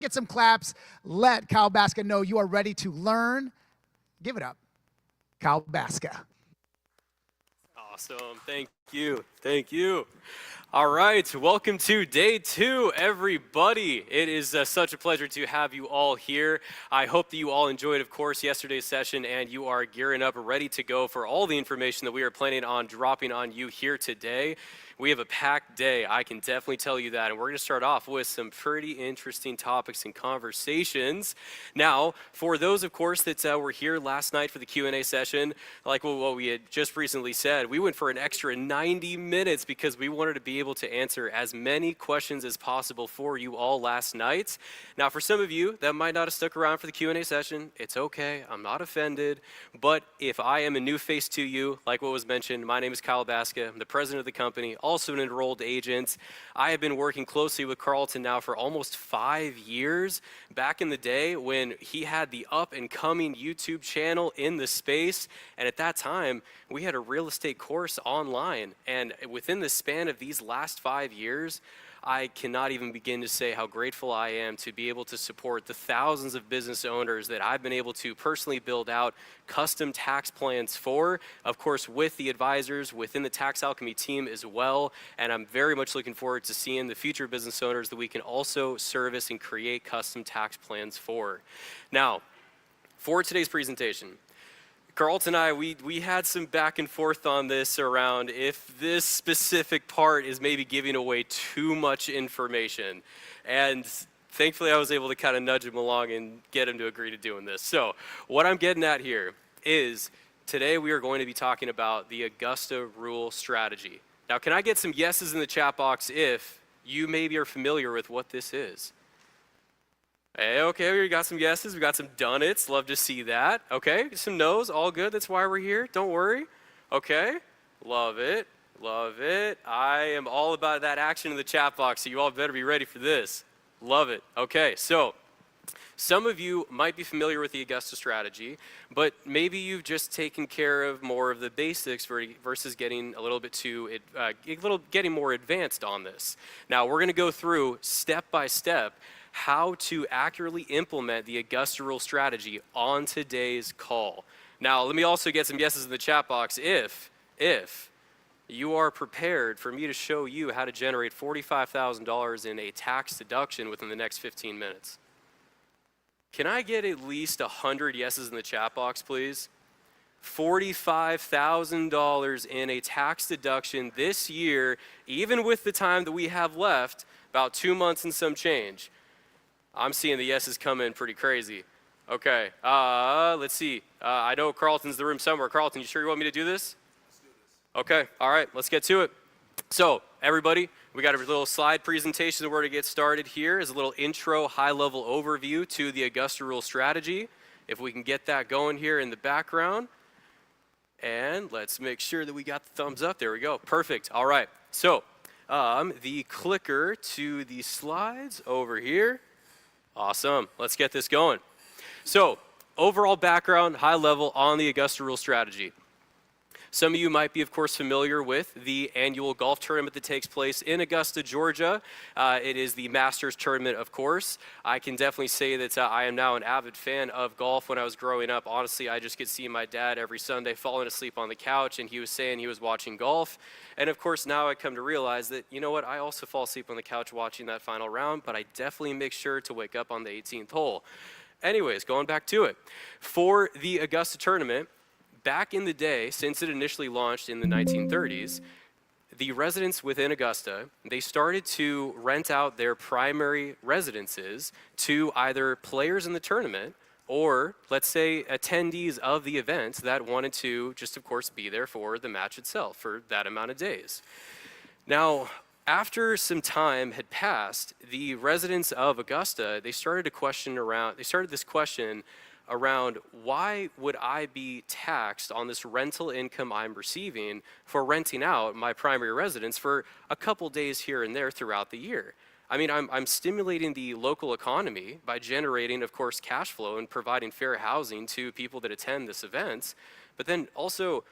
Get some claps. Let Kyle Baska know you are ready to learn. Give it up, Kyle Baska. Awesome. Thank you. Thank you. All right. Welcome to day 2, everybody. It is such a pleasure to have you all here. I hope that you all enjoyed, of course, yesterday's session and you are gearing up, ready to go for all the information that we are planning on dropping on you here today. We have a packed day, I can definitely tell you that, and we're going to start off with some pretty interesting topics and conversations. Now, for those, of course, that were here last night for the Q&A session, like what we had just recently said, we went for an extra 90 minutes because we wanted to be able to answer as many questions as possible for you all last night. Now, for some of you that might not have stuck around for the Q&A session, it's okay, I'm not offended, but if I am a new face to you, like what was mentioned, my name is Kyle Baska, I'm the president of the company, also an enrolled agent. I have been working closely with Carlton now for almost 5 years. Back in the day when he had the up and coming YouTube channel in the space, and at that time we had a real estate course online, and within the span of these last 5 years, I cannot even begin to say how grateful I am to be able to support the thousands of business owners that I've been able to personally build out custom tax plans for, of course, with the advisors within the Tax Alchemy team as well. And I'm very much looking forward to seeing the future business owners that we can also service and create custom tax plans for. Now, for today's presentation, Carlton and I, we had some back and forth on this around if this specific part is maybe giving away too much information. And thankfully, I was able to kind of nudge him along and get him to agree to doing this. So what I'm getting at here is today we are going to be talking about the Augusta rule strategy. Now, can I get some yeses in the chat box if you maybe are familiar with what this is? Hey, okay, we got some yeses, we got some done it's, love to see that. Okay, some no's, all good, that's why we're here, don't worry. Okay, love it, love it. I am all about that action in the chat box, so you all better be ready for this. Love it. Okay, so some of you might be familiar with the Augusta strategy, but maybe you've just taken care of more of the basics versus getting a little bit getting more advanced on this. Now, we're gonna go through step by step how to accurately implement the Augusta rule strategy on today's call. Now, let me also get some yeses in the chat box if you are prepared for me to show you how to generate $45,000 in a tax deduction within the next 15 minutes. Can I get at least 100 yeses in the chat box, please? $45,000 in a tax deduction this year, even with the time that we have left, about 2 months and some change. I'm seeing the yeses come in pretty crazy. Okay, let's see. I know Carlton's in the room somewhere. Carlton, you sure you want me to do this? Let's do this. Okay, all right, let's get to it. So, everybody, we got a little slide presentation that we're gonna get started here as a little intro, high-level overview to the Augusta rule strategy. If we can get that going here in the background. And let's make sure that we got the thumbs up. There we go, perfect, all right. So, the clicker to the slides over here. Awesome, let's get this going. So, overall background, high level on the Augusta rule strategy. Some of you might be, of course, familiar with the annual golf tournament that takes place in Augusta, Georgia. It is the Masters tournament, of course. I can definitely say that I am now an avid fan of golf. When I was growing up, honestly, I just could see my dad every Sunday falling asleep on the couch, and he was saying he was watching golf. And of course, now I come to realize that, you know what, I also fall asleep on the couch watching that final round, but I definitely make sure to wake up on the 18th hole. Anyways, going back to it. For the Augusta tournament, back in the day, since it initially launched in the 1930s, the residents within Augusta, they started to rent out their primary residences to either players in the tournament or, let's say, attendees of the event that wanted to just, of course, be there for the match itself for that amount of days. Now, after some time had passed, the residents of Augusta, they started this question around why would I be taxed on this rental income I'm receiving for renting out my primary residence for a couple days here and there throughout the year. I mean, I'm stimulating the local economy by generating, of course, cash flow and providing fair housing to people that attend this event, but then also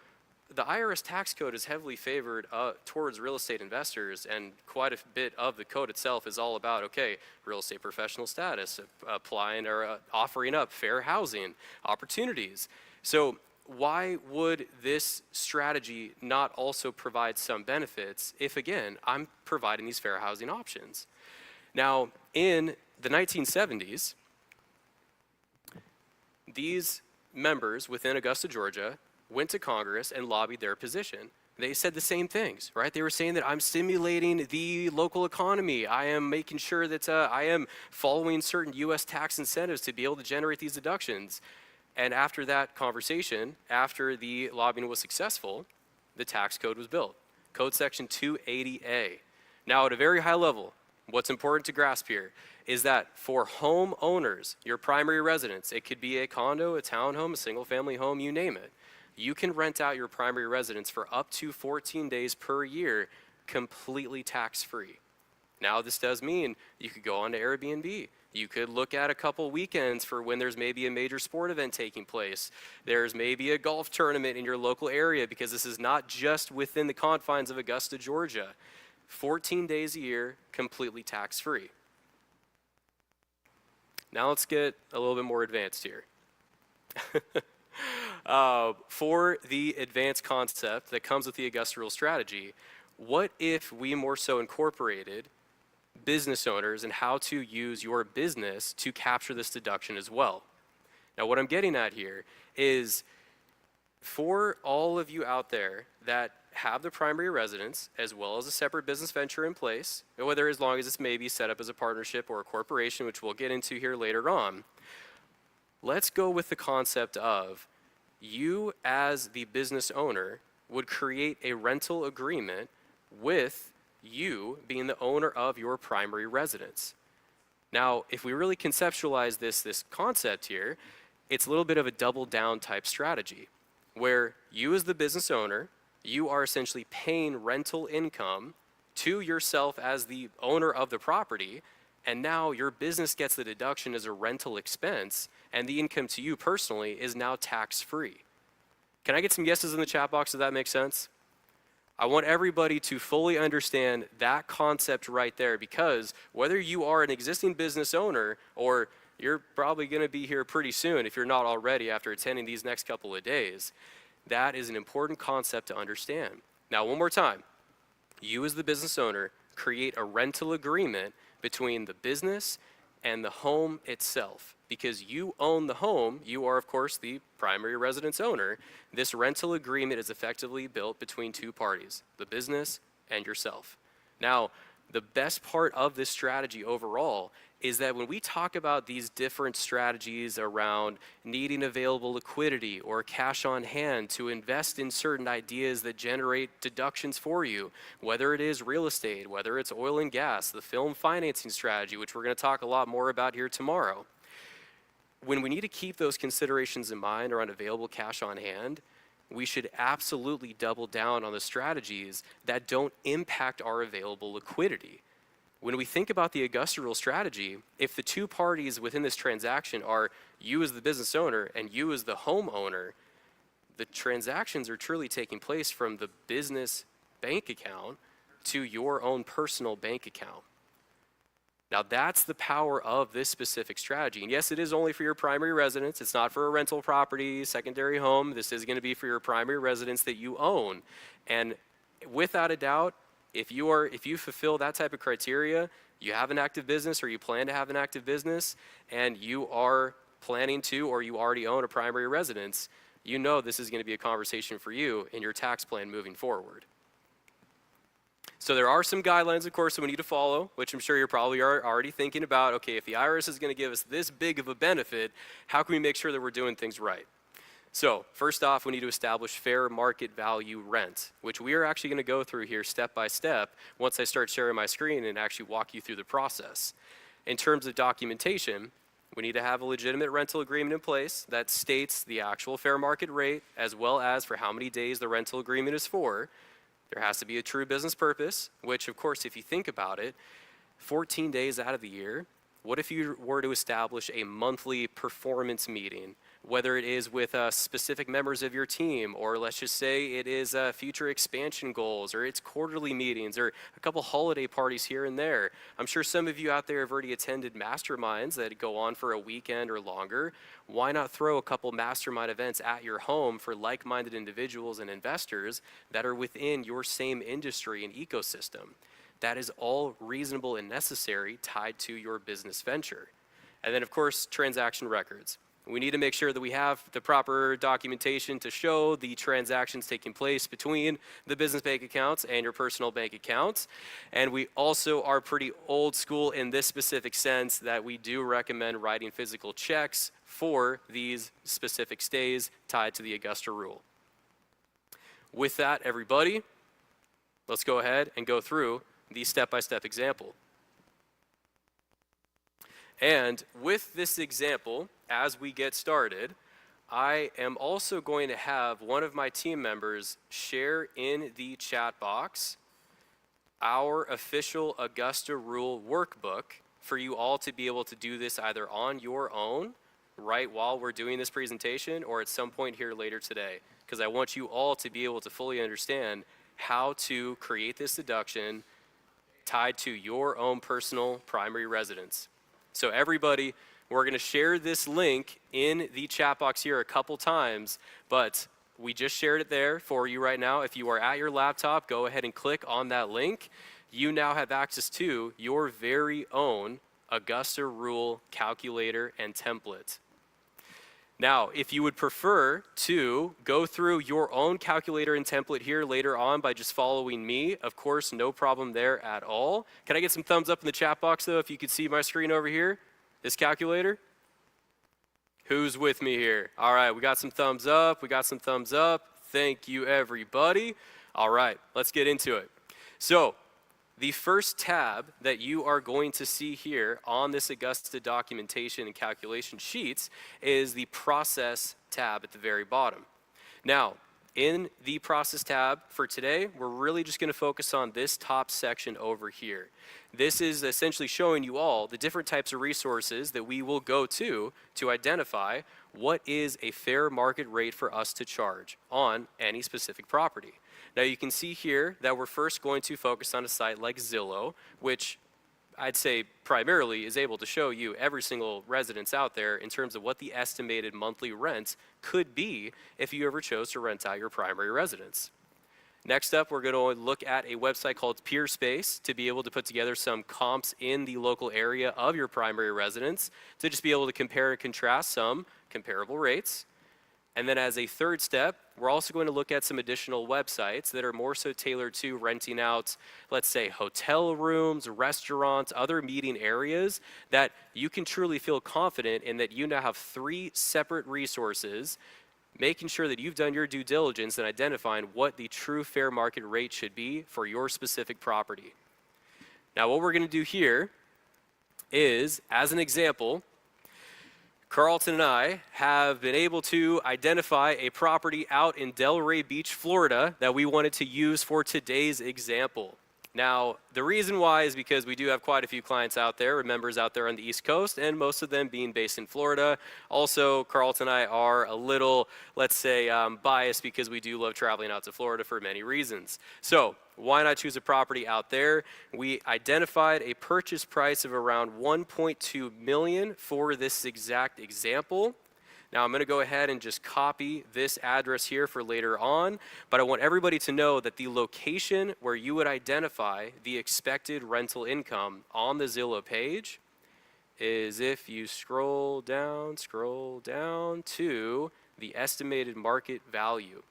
the IRS tax code is heavily favored towards real estate investors, and quite a bit of the code itself is all about, okay, real estate professional status, applying or offering up fair housing opportunities. So why would this strategy not also provide some benefits if, again, I'm providing these fair housing options? Now, in the 1970s, these members within Augusta, Georgia, went to Congress and lobbied their position. They said the same things, right? They were saying that I'm stimulating the local economy. I am making sure that I am following certain U.S. tax incentives to be able to generate these deductions. And after that conversation, after the lobbying was successful, the tax code was built. Code section 280A. Now, at a very high level, what's important to grasp here is that for homeowners, your primary residence, it could be a condo, a townhome, a single family home, you name it. You can rent out your primary residence for up to 14 days per year completely tax-free. Now, this does mean you could go on to Airbnb. You could look at a couple weekends for when there's maybe a major sport event taking place. There's maybe a golf tournament in your local area, because this is not just within the confines of Augusta, Georgia. 14 days a year, completely tax-free. Now let's get a little bit more advanced here. For the advanced concept that comes with the Augusta Rule strategy, what if we more so incorporated business owners and how to use your business to capture this deduction as well? Now, what I'm getting at here is, for all of you out there that have the primary residence as well as a separate business venture in place, whether as long as it's maybe set up as a partnership or a corporation, which we'll get into here later on, let's go with the concept of you as the business owner would create a rental agreement with you being the owner of your primary residence. Now, if we really conceptualize this concept here, it's a little bit of a double down type strategy, where you as the business owner, you are essentially paying rental income to yourself as the owner of the property, and now your business gets the deduction as a rental expense, and the income to you personally is now tax-free. Can I get some yeses in the chat box if that makes sense? I want everybody to fully understand that concept right there, because whether you are an existing business owner, or you're probably going to be here pretty soon if you're not already after attending these next couple of days, that is an important concept to understand. Now, one more time. You as the business owner create a rental agreement between the business and the home itself. Because you own the home, you are, of course, the primary residence owner. This rental agreement is effectively built between two parties, the business and yourself. Now, the best part of this strategy overall is that when we talk about these different strategies around needing available liquidity or cash on hand to invest in certain ideas that generate deductions for you, whether it is real estate, whether it's oil and gas, the film financing strategy, which we're going to talk a lot more about here tomorrow, when we need to keep those considerations in mind around available cash on hand, we should absolutely double down on the strategies that don't impact our available liquidity. When we think about the Augusta Rule strategy, if the two parties within this transaction are you as the business owner and you as the homeowner, the transactions are truly taking place from the business bank account to your own personal bank account. Now, that's the power of this specific strategy. And yes, it is only for your primary residence. It's not for a rental property, secondary home. This is going to be for your primary residence that you own. And without a doubt, if you fulfill that type of criteria, you have an active business or you plan to have an active business, and you are planning to or you already own a primary residence, you know this is going to be a conversation for you in your tax plan moving forward. So there are some guidelines, of course, that we need to follow, which I'm sure you're probably already thinking about. Okay, if the IRS is going to give us this big of a benefit, how can we make sure that we're doing things right? So first off, we need to establish fair market value rent, which we are actually going to go through here step by step once I start sharing my screen and actually walk you through the process. In terms of documentation, we need to have a legitimate rental agreement in place that states the actual fair market rate, as well as for how many days the rental agreement is for. There has to be a true business purpose, which, of course, if you think about it, 14 days out of the year, what if you were to establish a monthly performance meeting whether it is with specific members of your team, or let's just say it is future expansion goals, or it's quarterly meetings, or a couple holiday parties here and there. I'm sure some of you out there have already attended masterminds that go on for a weekend or longer. Why not throw a couple mastermind events at your home for like-minded individuals and investors that are within your same industry and ecosystem? That is all reasonable and necessary tied to your business venture. And then, of course, transaction records. We need to make sure that we have the proper documentation to show the transactions taking place between the business bank accounts and your personal bank accounts. And we also are pretty old school in this specific sense that we do recommend writing physical checks for these specific stays tied to the Augusta rule. With that, everybody, let's go ahead and go through the step-by-step example. And with this example, as we get started, I am also going to have one of my team members share in the chat box our official Augusta rule workbook for you all to be able to do this either on your own, right while we're doing this presentation, or at some point here later today, because I want you all to be able to fully understand how to create this deduction tied to your own personal primary residence. So everybody, we're going to share this link in the chat box here a couple times, but we just shared it there for you right now. If you are at your laptop, go ahead and click on that link. You now have access to your very own Augusta rule calculator and template. Now, if you would prefer to go through your own calculator and template here later on by just following me, of course, no problem there at all. Can I get some thumbs up in the chat box, though, if you could see my screen over here? This calculator? Who's with me here? All right, we got some thumbs up. We got some thumbs up. Thank you, everybody. All right, let's get into it. So, the first tab that you are going to see here on this Augusta documentation and calculation sheets is the process tab at the very bottom. Now, in the process tab for today, we're really just going to focus on this top section over here. This is essentially showing you all the different types of resources that we will go to identify what is a fair market rate for us to charge on any specific property. Now you can see here that we're first going to focus on a site like Zillow, which I'd say primarily is able to show you every single residence out there in terms of what the estimated monthly rent could be if you ever chose to rent out your primary residence. Next up, we're going to look at a website called PeerSpace to be able to put together some comps in the local area of your primary residence to just be able to compare and contrast some comparable rates. And then as a third step, we're also going to look at some additional websites that are more so tailored to renting out, let's say, hotel rooms, restaurants, other meeting areas that you can truly feel confident in that you now have 3 separate resources, making sure that you've done your due diligence in identifying what the true fair market rate should be for your specific property. Now, what we're going to do here is, as an example, Carlton and I have been able to identify a property out in Delray Beach, Florida that we wanted to use for today's example. Now, the reason why is because we do have quite a few clients out there, or members out there on the East Coast, and most of them being based in Florida. Also, Carlton and I are a little, let's say, biased because we do love traveling out to Florida for many reasons. So, why not choose a property out there? We identified a purchase price of around $1.2 million for this exact example. Now I'm going to go ahead and just copy this address here for later on, but I want everybody to know that the location where you would identify the expected rental income on the Zillow page is if you scroll down to the estimated market value.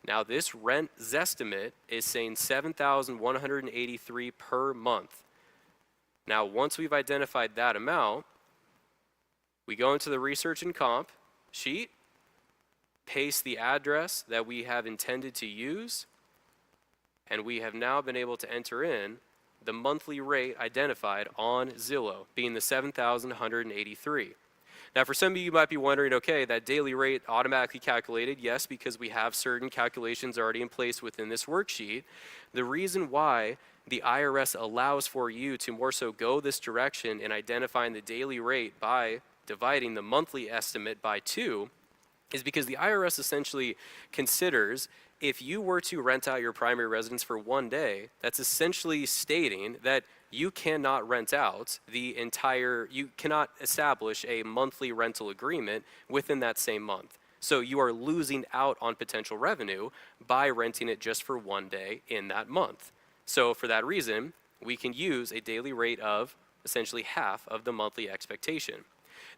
Now this rent zestimate is saying $7,183 per month. Now once we've identified that amount, we go into the research and comp sheet, paste the address that we have intended to use, and we have now been able to enter in the monthly rate identified on Zillow, being the $7,183. Now, for some of you might be wondering, okay, that daily rate automatically calculated, yes, because we have certain calculations already in place within this worksheet. The reason why the IRS allows for you to more so go this direction in identifying the daily rate by dividing the monthly estimate by 2 is because the IRS essentially considers if you were to rent out your primary residence for 1 day, that's essentially stating that you cannot rent out you cannot establish a monthly rental agreement within that same month. So you are losing out on potential revenue by renting it just for 1 day in that month. So for that reason, we can use a daily rate of essentially half of the monthly expectation.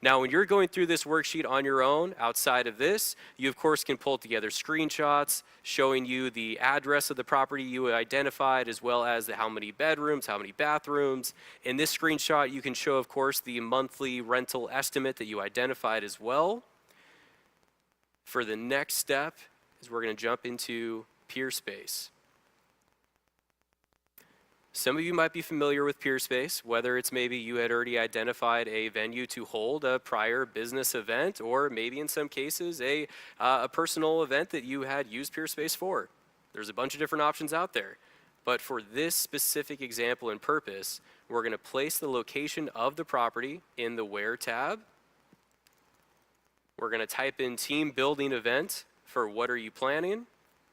Now, when you're going through this worksheet on your own, outside of this, you of course can pull together screenshots showing you the address of the property you identified, as well as how many bedrooms, how many bathrooms. In this screenshot, you can show, of course, the monthly rental estimate that you identified as well. For the next step is we're going to jump into PeerSpace. Some of you might be familiar with PeerSpace, whether it's maybe you had already identified a venue to hold a prior business event, or maybe in some cases a personal event that you had used PeerSpace for. There's a bunch of different options out there. But for this specific example and purpose, we're going to place the location of the property in the Where tab. We're going to type in team building event for what are you planning.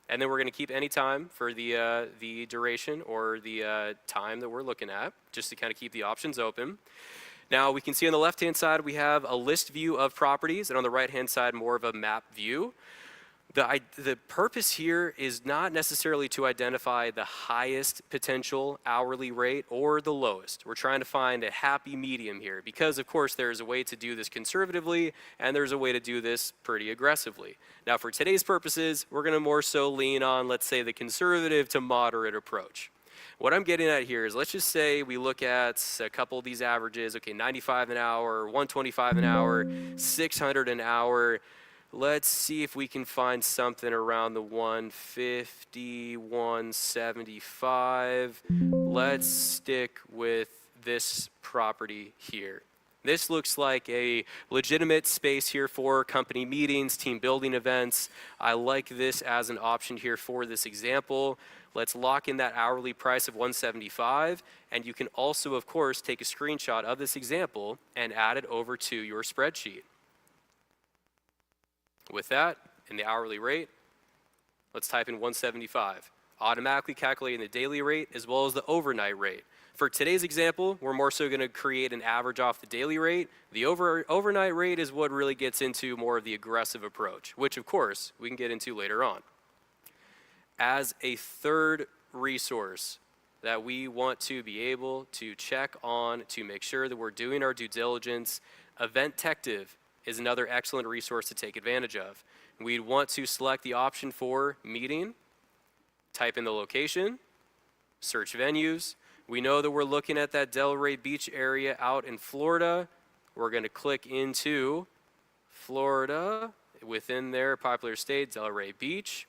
And then we're going to keep any time for the duration or the time that we're looking at, just to kind of keep the options open. Now we can see on the left-hand side we have a list view of properties, and on the right-hand side more of a map view. The purpose here is not necessarily to identify the highest potential hourly rate or the lowest. We're trying to find a happy medium here because, of course, there's a way to do this conservatively and there's a way to do this pretty aggressively. Now, for today's purposes, we're going to more so lean on, let's say, the conservative to moderate approach. What I'm getting at here is, let's just say we look at a couple of these averages, okay, 95 an hour, 125 an hour, 600 an hour. Let's see if we can find something around the 150, 175. Let's stick with this property here. This looks like a legitimate space here for company meetings, team building events. I like this as an option here for this example. Let's lock in that hourly price of 175, and you can also, of course, take a screenshot of this example and add it over to your spreadsheet. With that, in the hourly rate, let's type in 175. Automatically calculating the daily rate as well as the overnight rate. For today's example, we're more so going to create an average off the daily rate. The overnight rate is what really gets into more of the aggressive approach, which of course we can get into later on. As a third resource that we want to be able to check on to make sure that we're doing our due diligence, Eventective is another excellent resource to take advantage of. We'd want to select the option for meeting, type in the location, search venues. We know that we're looking at that Delray Beach area out in Florida. We're going to click into Florida, within their popular state, Delray Beach.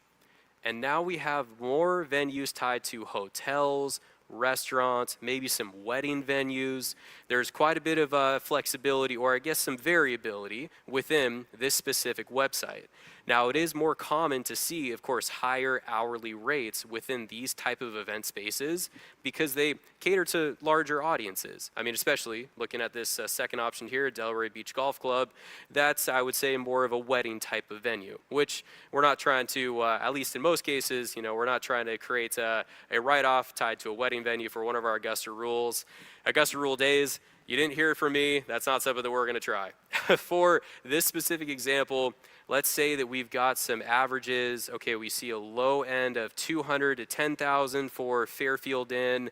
And now we have more venues tied to hotels, restaurants, maybe some wedding venues. There's quite a bit of flexibility, or I guess some variability within this specific website. Now, it is more common to see, of course, higher hourly rates within these type of event spaces because they cater to larger audiences. I mean, especially looking at this second option here, Delray Beach Golf Club, that's, I would say, more of a wedding type of venue, which we're not trying to, at least in most cases, we're not trying to create a write-off tied to a wedding venue for one of our Augusta rules. Augusta rule days, you didn't hear it from me. That's not something that we're going to try. For this specific example, let's say that we've got some averages. Okay, we see a low end of 200 to 10,000 for Fairfield Inn.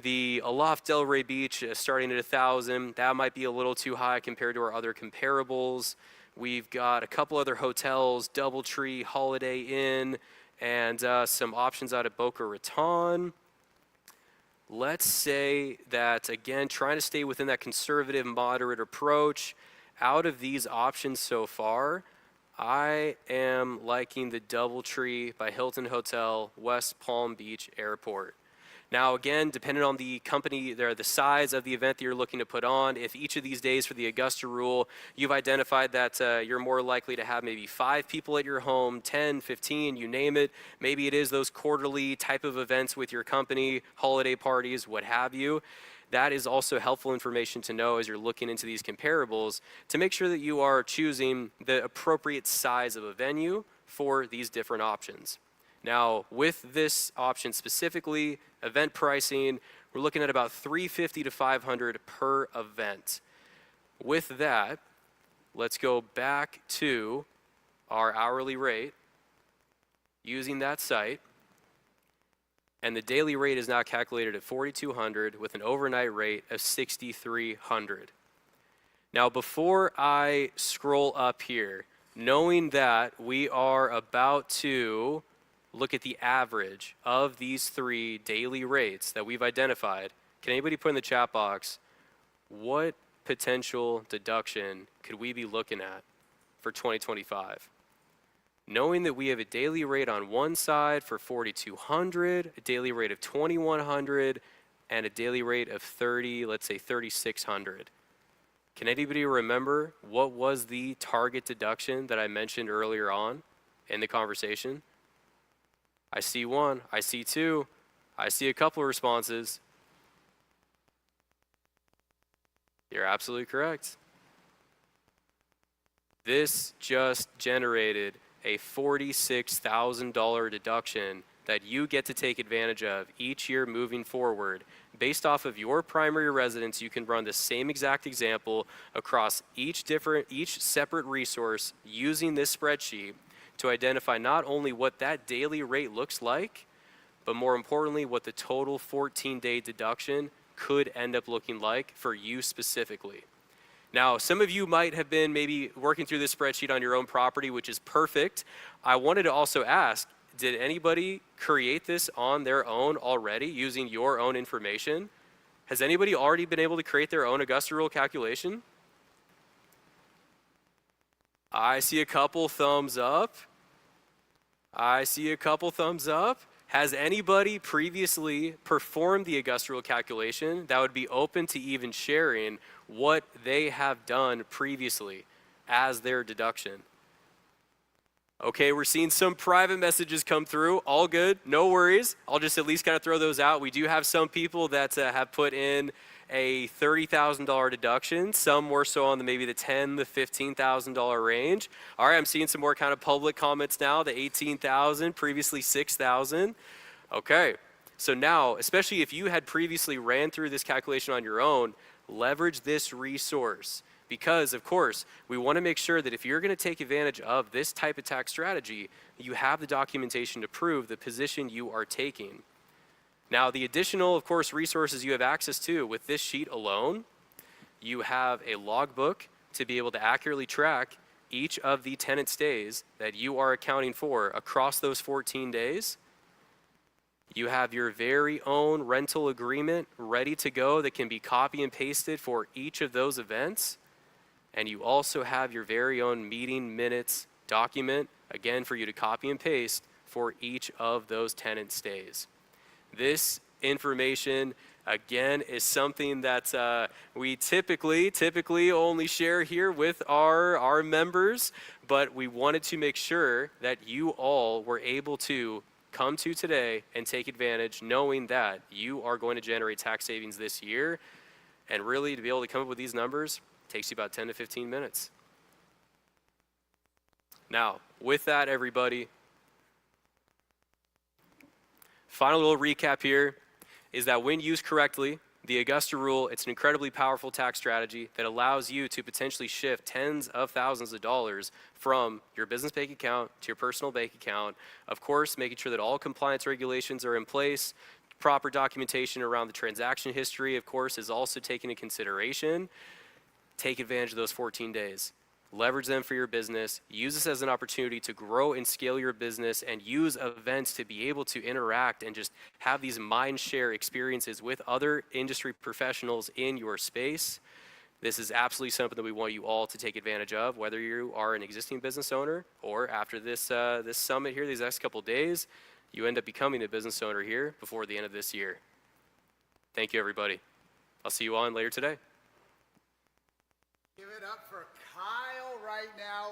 The Aloft Delray Beach starting at 1,000. That might be a little too high compared to our other comparables. We've got a couple other hotels, Doubletree, Holiday Inn, and some options out at Boca Raton. Let's say that, again, trying to stay within that conservative, moderate approach. Out of these options so far, I am liking the Doubletree by Hilton Hotel, West Palm Beach Airport. Now, again, depending on the company, the size of the event that you're looking to put on, if each of these days for the Augusta rule, you've identified that you're more likely to have maybe 5 people at your home, 10, 15, you name it. Maybe it is those quarterly type of events with your company, holiday parties, what have you. that is also helpful information to know as you're looking into these comparables to make sure that you are choosing the appropriate size of a venue for these different options. Now, with this option specifically, event pricing, we're looking at about $350 to $500 per event. With that, let's go back to our hourly rate using that site. And the daily rate is now calculated at $4,200 with an overnight rate of $6,300. Now, before I scroll up here, knowing that we are about to look at the average of these 3 daily rates that we've identified, can anybody put in the chat box, what potential deduction could we be looking at for 2025? Knowing that we have a daily rate on one side for $4,200, a daily rate of $2,100, and a daily rate of let's say $3,600. Can anybody remember what was the target deduction that I mentioned earlier on in the conversation? I see 1, I see 2, I see a couple of responses. You're absolutely correct. This just generated a $46,000 deduction that you get to take advantage of each year moving forward. Based off of your primary residence, you can run the same exact example across each separate resource using this spreadsheet to identify not only what that daily rate looks like, but more importantly, what the total 14-day deduction could end up looking like for you specifically. Now, some of you might have been maybe working through this spreadsheet on your own property, which is perfect. I wanted to also ask, did anybody create this on their own already using your own information? Has anybody already been able to create their own Augusta rule calculation? I see a couple thumbs up. I see a couple thumbs up. Has anybody previously performed the Augusta rule calculation that would be open to even sharing what they have done previously as their deduction? Okay, we're seeing some private messages come through. All good, no worries. I'll just at least kind of throw those out. We do have some people that have put in a $30,000 deduction, some more so on maybe the $10,000 to $15,000 range. All right, I'm seeing some more kind of public comments now, the $18,000, previously $6,000. Okay, so now, especially if you had previously ran through this calculation on your own, leverage this resource. Because, of course, we want to make sure that if you're going to take advantage of this type of tax strategy, you have the documentation to prove the position you are taking. Now, the additional, of course, resources you have access to with this sheet alone, you have a logbook to be able to accurately track each of the tenant stays that you are accounting for across those 14 days. You have your very own rental agreement ready to go that can be copy and pasted for each of those events. And you also have your very own meeting minutes document, again, for you to copy and paste for each of those tenant stays. This information, again, is something that we typically only share here with our members, but we wanted to make sure that you all were able to come to today and take advantage, knowing that you are going to generate tax savings this year. And really, to be able to come up with these numbers takes you about 10 to 15 minutes. Now, with that, everybody, final little recap here is that when used correctly, the Augusta rule, it's an incredibly powerful tax strategy that allows you to potentially shift tens of thousands of dollars from your business bank account to your personal bank account. Of course, making sure that all compliance regulations are in place. Proper documentation around the transaction history, of course, is also taken into consideration. Take advantage of those 14 days. Leverage them for your business. Use this as an opportunity to grow and scale your business, and use events to be able to interact and just have these mind share experiences with other industry professionals in your space. This is absolutely something that we want you all to take advantage of, whether you are an existing business owner or after this summit here, these next couple days, you end up becoming a business owner here before the end of this year. Thank you, everybody. I'll see you on later today. Give it up for Kyle right now.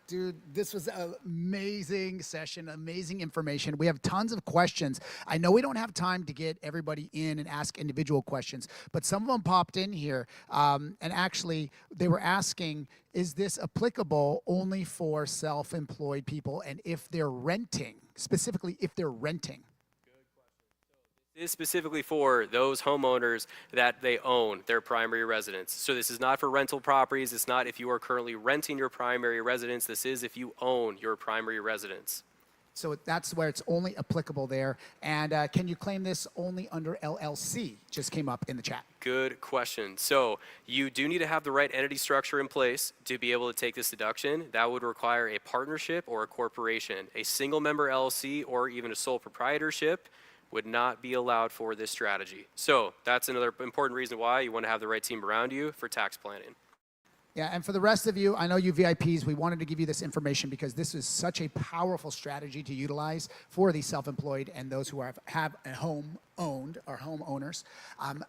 Dude, this was an amazing session, amazing information. We have tons of questions. I know we don't have time to get everybody in and ask individual questions, but some of them popped in here. And actually, they were asking, is this applicable only for self-employed people and if they're renting, specifically if they're renting? This is specifically for those homeowners that they own their primary residence. So this is not for rental properties. It's not if you are currently renting your primary residence. This is if you own your primary residence. So that's where it's only applicable there. And can you claim this only under LLC? Just came up in the chat. Good question. So you do need to have the right entity structure in place to be able to take this deduction. That would require a partnership or a corporation. A single member LLC or even a sole proprietorship would not be allowed for this strategy. So that's another important reason why you want to have the right team around you for tax planning. Yeah, and for the rest of you, I know you VIPs, we wanted to give you this information because this is such a powerful strategy to utilize for the self-employed and those who have a home owned or homeowners.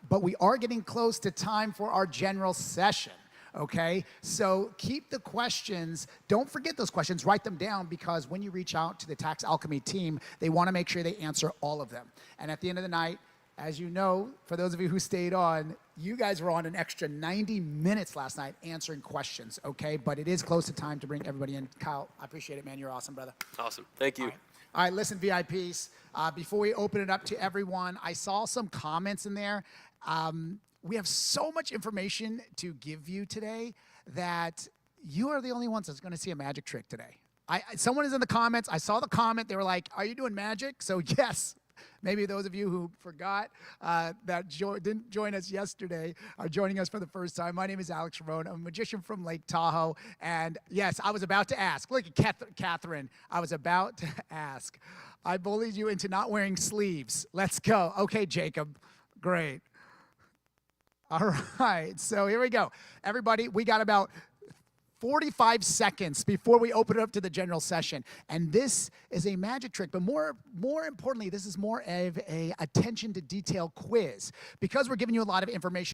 But we are getting close to time for our general session. Okay, so keep the questions. Don't forget those questions. Write them down because when you reach out to the Tax Alchemy team, they want to make sure they answer all of them. And at the end of the night, as you know, for those of you who stayed on, you guys were on an extra 90 minutes last night answering questions, okay? But it is close to time to bring everybody in. Kyle, I appreciate it, man. You're awesome, brother. Awesome. Thank you. All right, listen, VIPs, before we open it up to everyone, I saw some comments in there. We have so much information to give you today that you are the only ones that's going to see a magic trick today. Someone is in the comments. I saw the comment. They were like, are you doing magic? So yes, maybe those of you who forgot that didn't join us yesterday are joining us for the first time. My name is Alex Ramon. I'm a magician from Lake Tahoe. And yes, I was about to ask. Look at Catherine. I was about to ask. I bullied you into not wearing sleeves. Let's go. Okay, Jacob. Great. All right, so here we go. Everybody, we got about 45 seconds before we open it up to the general session. And this is a magic trick, but more importantly, this is more of a attention to detail quiz. Because we're giving you a lot of information